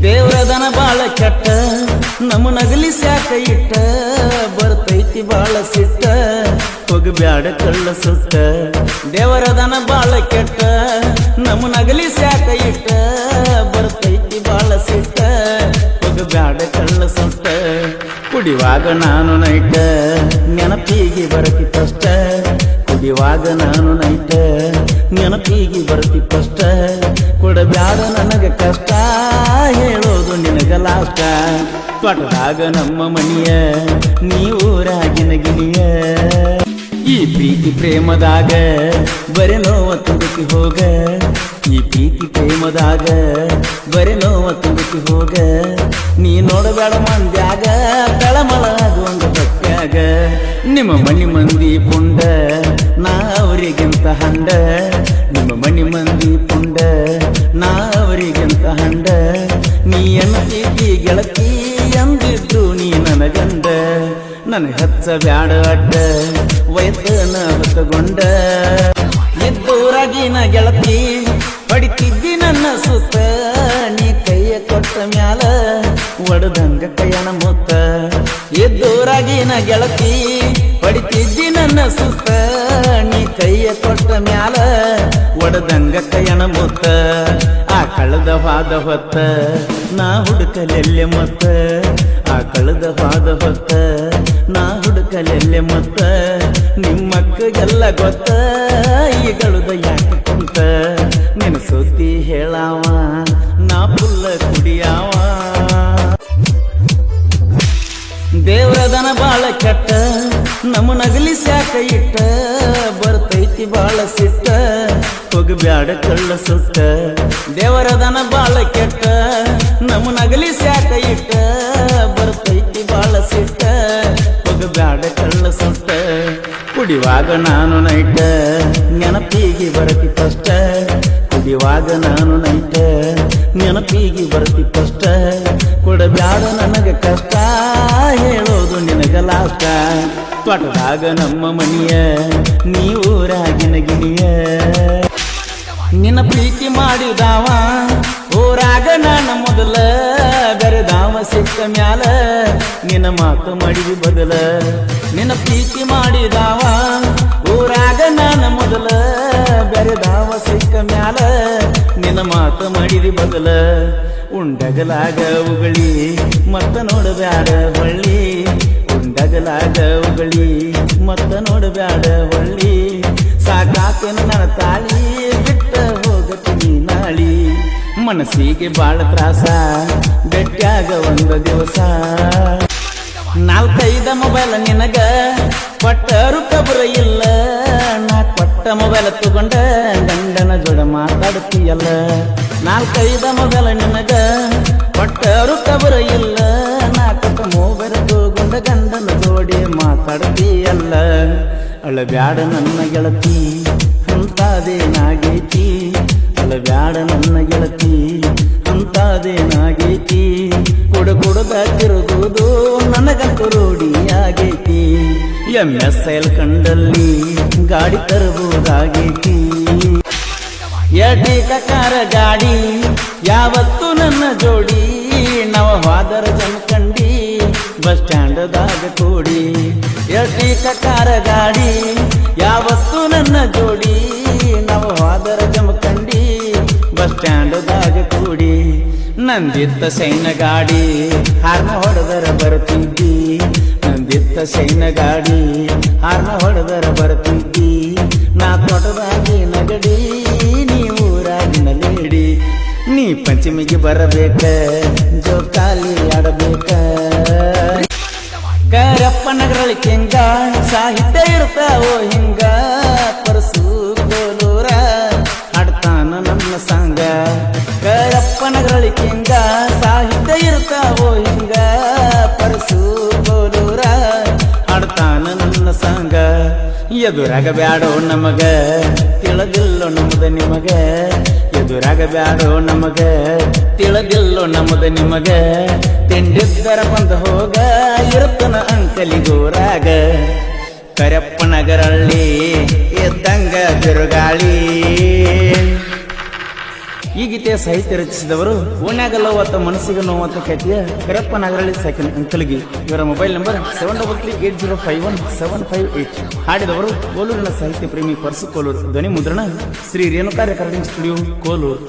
ದೇವ್ರದನ ಬಾಳ ಕೆಟ್ಟ ನಮ್ಮ ನಗಲಿ ಸ್ಯಾಕ ಇಟ್ಟ ಬರ್ತೈತಿ ಬಾಳ ಸಿಟ್ಟ ಹೋಗಬ್ಯಾಡ ಕಳ್ಳ ಸುಟ್ಟ. ದೇವರದನ ಬಾಳ ಕೆಟ್ಟ ನಮ್ಮ ನಗಲಿ ಸ್ಯಾಕ ಇಟ್ಟ ಬರ್ತೈತಿ ಬಾಳ ಸಿಟ್ಟ ಹೋಗಬ್ಯಾಡ ಕಳ್ಳ ಸುಟ್ಟ. ಕುಡಿವಾಗ ನಾನು ನೈಟ ನೆನಪಿಗೆ ಬರತಿ ಕಷ್ಟ, ಕುಡಿವಾಗ ನಾನು ನೈಟ ನೆನಪಿಗೆ ಬರತಿ ಕಷ್ಟ. ಕೊಡಬ್ಯಾಡ ನನಗ ಕಷ್ಟ ಹೇಳೋದು ನಿನಗ ಲಾಷ್ಟ. ತೊಟದಾಗ ನಮ್ಮ ಮನಿಯ ನೀವೂರಾಗಿನ ಗಿನಿಯ. ಈ ಪ್ರೀತಿ ಪ್ರೇಮದಾಗ ಬರೆ ನೋವ ತುಂಬಿ ಹೋಗ, ಈ ಪ್ರೀತಿ ಪ್ರೇಮದಾಗ ಬರೆ ನೋವ ತುಂಬಿ ಹೋಗ. ನೀ ನೋಡಬೇಡ ಮಂದ್ಯಾಗ ತಳಮಳಾಗುವಂಗ ಬಕ್ಕ್ಯಾಗ. ನಿಮ್ಮ ಮನಿ ಮಂದಿ ಪುಂಡ ನಾ ಅವರಿಗಿಂತ ಹಂಡ, ನಿಮ್ಮ ಮನಿ ಮಂದಿ ಪುಂಡ ನಾ ಅವರಿಗಿಂತ ಹಂಡ. ನೀ ಎನ್ನತಿ ಗೆಳತಿ ಎಂದಿದ್ದು ನೀ ನನಗಂಡ, ನನಗೆ ಹಚ್ಚಬ್ಯಾಡ ಅಡ್ಡ ವಯಸ್ಸನ ಹೊತ್ತಗೊಂಡ. ಎದ್ದೂರಾಗಿನ ಗೆಳತಿ ಹೊಡಿತಿದ್ದಿ ನನ್ನ ಸುತ್ತ, ನೀ ಕೈಯ ಕೊಟ್ಟ ಮ್ಯಾಲ ಒಡದಂಗ ಕೈಯನ ಮುತ್ತ. ಎದ್ದೂರಾಗಿನ ಗೆಳತಿ ಹೊಡಿತಿದ್ದಿ ನನ್ನ ಸುತ್ತ, ನೀ ಕೈಯ ಕೊಟ್ಟ ಮ್ಯಾಲ ಒಡದಂಗ ಕೈಯನ ಮುತ್ತ. ಆ ಕಳೆದ ಹಾದ ಹೊತ್ತ ನಾ ಹುಡುಕಲೆಲ್ಲೆ ಮತ್ತ, ಆ ಕಳೆದ ಹಾದ ಹೊತ್ತ ನಾ ಹುಡುಕಲೆಲ್ಲೆ ಮತ್ತ. ನಿಮ್ಮಕ್ಕಗೆಲ್ಲ ಗೊತ್ತ ಈಗಳುದ ಯಾಕೆ ಕುಂತ, ನಿನ್ನ ಸುದ್ದಿ ಹೇಳಾವ ನಾ ಪುಲ್ಲ ಕುಡಿಯಾವ. ದೇವ್ರದನ ಬಾಳ ಕೆಟ್ಟ ನಮ್ಮ ನಗಲಿ ಸ್ಯಾಕ ಇಟ್ಟ ಬರ್ತೈತಿ ಬಾಳ ಸಿಟ್ಟ ಹೋಗಬ್ಯಾಡ ಕಳ್ಳ ಸುಟ್ಟ. ದೇವರದನ ಬಾಳ ಕೆಟ್ಟ ನಮ್ಮ ನಗಲಿ ಸ್ಯಾಕ ಇಟ್ಟ ಬರ್ತೈತಿ ಬಾಳ ಸಿಟ್ಟ ಹೋಗಬ್ಯಾಡ ಕಳ್ಳ ಸುಟ್ಟ. ಕುಡಿವಾಗ ನಾನು ನೈಟ ನೆನಪಿಗೆ ಬರತಿ ಕಷ್ಟ, ಕುಡಿವಾಗ ನಾನು ನೈಟ ನೆನಪಿಗೆ ಬರತಿ ಕಷ್ಟ. ಕೊಡಬ್ಯಾಡ ನನಗ ಕಷ್ಟ ಹೇಳೋದು ನಿನಗ ಲಾಷ್ಟ. ತೊಟದಾಗ ನಮ್ಮ ಮನಿಯ ನೀವೂರಾಗಿನ ಗಿನಿಯ. ನಿನ್ನ ಪ್ರೀತಿ ಮಾಡಿದಾವ ಊರಾಗ ನಾನು ಮೊದಲ, ಬೆರೆದಾವ ಸಿಕ್ಕ ಮ್ಯಾಲ ನಿನ್ನ ಮಾತು ಮಾಡಿದಿ ಬದಲ. ನಿನ್ನ ಪ್ರೀತಿ ಮಾಡಿದಾವ ಊರಾಗ ನಾನು ಮೊದಲ, ಬೆರೆದಾವ ಸಿಕ್ಕ ಮ್ಯಾಲ ನಿನ್ನ ಮಾತು ಮಾಡಿದಿ ಬದಲ. ಉಂಡಗಲಾಗ ಉಗಳಿ ಮತ್ತ ನೋಡಬ್ಯಾಡ ಹೊಳ್ಳಿ, ಉಂಡಗಲಾಗ ಉಗಳಿ ಮತ್ತ ನೋಡಬ್ಯಾಡ ಹೊಳ್ಳಿ. ಸಾಕಾತೇನ ನನ್ನ ತಾಳಿ ಬಿಟ್ಟ ಹೋಗತೀನಿ ನಾಳಿ. ಮನಸ್ಸಿಗೆ ಬಾಳ ತ್ರಾಸ ಗಟ್ಟ್ಯಾಗ ಒಂದ ದಿವಸ. 4-5 ಮೊಬೈಲ್ ನಿನಗ ಕೊಟ್ಟರು ಕಬರ ಇಲ್ಲ, ನಾ ಕೊಟ್ಟ ಮೊಬೈಲ್ ತಗೊಂಡ ಗಂಡನ ಜೋಡ ಮಾತಾಡ್ತೀಯಲ್ಲ. 4-5 ಮೊಬೈಲ್ ನಿನಗ ಕೊಟ್ಟರು ಕಬರ ಇಲ್ಲ, ನಾ ಕೊಟ್ಟ ಮೊಬೈಲ್ ತಗೊಂಡ ಗಂಡನ ಜೋಡಿ ಮಾತಾಡ್ತೀಯಲ್ಲ. ಅಳಬ್ಯಾಡ ನನ್ನ ಗೆಳತಿ ಅಂತಾದೇನಾಗೈತಿ, ಅಳಬ್ಯಾಡ ನನ್ನ ಗೆಳತಿ ಅಂತಾದೇನಾಗೈತಿ. ಕುಡದ ತಿರುಗುವುದು ನನಗಂತೂ ರೂಢಿಯಾಗೈತಿ. MSL ಕಂಡಲ್ಲಿ ಗಾಡಿ ತರಬಹುದಾಗೈತಿ. ಎಡ್ಡಿ ಕಾರ ಗಾಡಿ ಯಾವತ್ತು ನನ್ನ ಜೋಡಿ, ನಾವು ಹೋದರ ಜಮಖಂಡಿ ಬಸ್ ಸ್ಟ್ಯಾಂಡದಾಗ ಕೂಡಿ. ಎಡ್ಡಿ ಕಾರ ಗಾಡಿ ಯಾವತ್ತು ನನ್ನ ಜೋಡಿ, ನಾವು ಹೋದರ ಜಮಖಂಡಿ ಬಸ್ ಸ್ಟ್ಯಾಂಡದಾಗ ಕೂಡಿ. ನಂದಿತ್ತ ಸೈನ ಗಾಡಿ ಹಾರ್ನ ಹೊಡೆದರ ಬರ್ತಿದ್ದಿ, ನಂದಿತ್ತ ಸೈನ ಗಾಡಿ ಹಾರ್ನ ಹೊಡೆದರ ಬರ್ತಿದ್ದಿ. ನಾ ತೋಟದಾಗಿ ನಗಡಿ ನೀ ಊರಾಗಿನ ಲೇಡಿ. ನೀ ಪಂಚಮಿಗೆ ಬರಬೇಕ ಜೋಕಾಲಿ ಆಡಬೇಕ. ಕರಪ್ಪ ನಗರಳಿ ಕೆಂಗ ಸಾಹಿತ್ಯ ಇರ್ತಾವೋ ಹಿಂಗ, ಪರಸು ಕೋಲೂರ ಹಾಡ್ತಾನ ನನ್ನ ಸಂಗ. ಕರಪ್ಪ ನಗರಳಿ ಕೆಂಗ ಸಾಹಿತ್ಯ ಇರ್ತಾವೋ ಹಿಂಗ, ಪರಸು ಕೋಲೂರ ಹಾಡ್ತಾನ ನನ್ನ ಸಂಗ. ಎದುರಾಗ ಬ್ಯಾಡೋ ನಮಗ ತಿಳಿದಿಲ್ಲೋ ನಮ್ಮದ ನಿಮಗ, ಎದುರಾಗ ಬ್ಯಾಡೋ ನಮಗ ತಿಳಿದಿಲ್ಲೋ ನಮ್ಮದ ನಿಮಗ. ತಿಂಡಿದ್ದರ ಬಂದ ಹೋಗ ಇರುತ್ತನ ಅಂಕಲಿಗೋರಾಗ. ಕರಪ್ಪ ನಗರಳ್ಳಿ ಎದ್ದಂಗ ಬಿರುಗಾಳಿ. ಈ ಗೀತೆಯ ಸಾಹಿತ್ಯ ರಚಿಸಿದವರು ಓಣ್ಯಾಗಲ್ಲ ಅಥವಾ ಮನಸ್ಸಿಗೆ ನೋವಂತ ಖ್ಯಾತಿಯ ಕರಪ್ಪ ನಾಗರಳ್ಳಿ ಸಾಕಿನ ಅಂಕಲ್ಗಿ. ಇವರ ಮೊಬೈಲ್ ನಂಬರ್ 7338051758. ಹಾಡಿದವರು ಕೋಲೂರಿನ ಸಾಹಿತ್ಯ ಪ್ರೇಮಿ ಪರಸು ಕೋಲೂರು. ಧ್ವನಿ ಮುದ್ರಣ ಶ್ರೀ ರೇಣುಕಾ ರೆಕಾರ್ಡಿಂಗ್ ಸ್ಟುಡಿಯೋ ಕೋಲೂರು.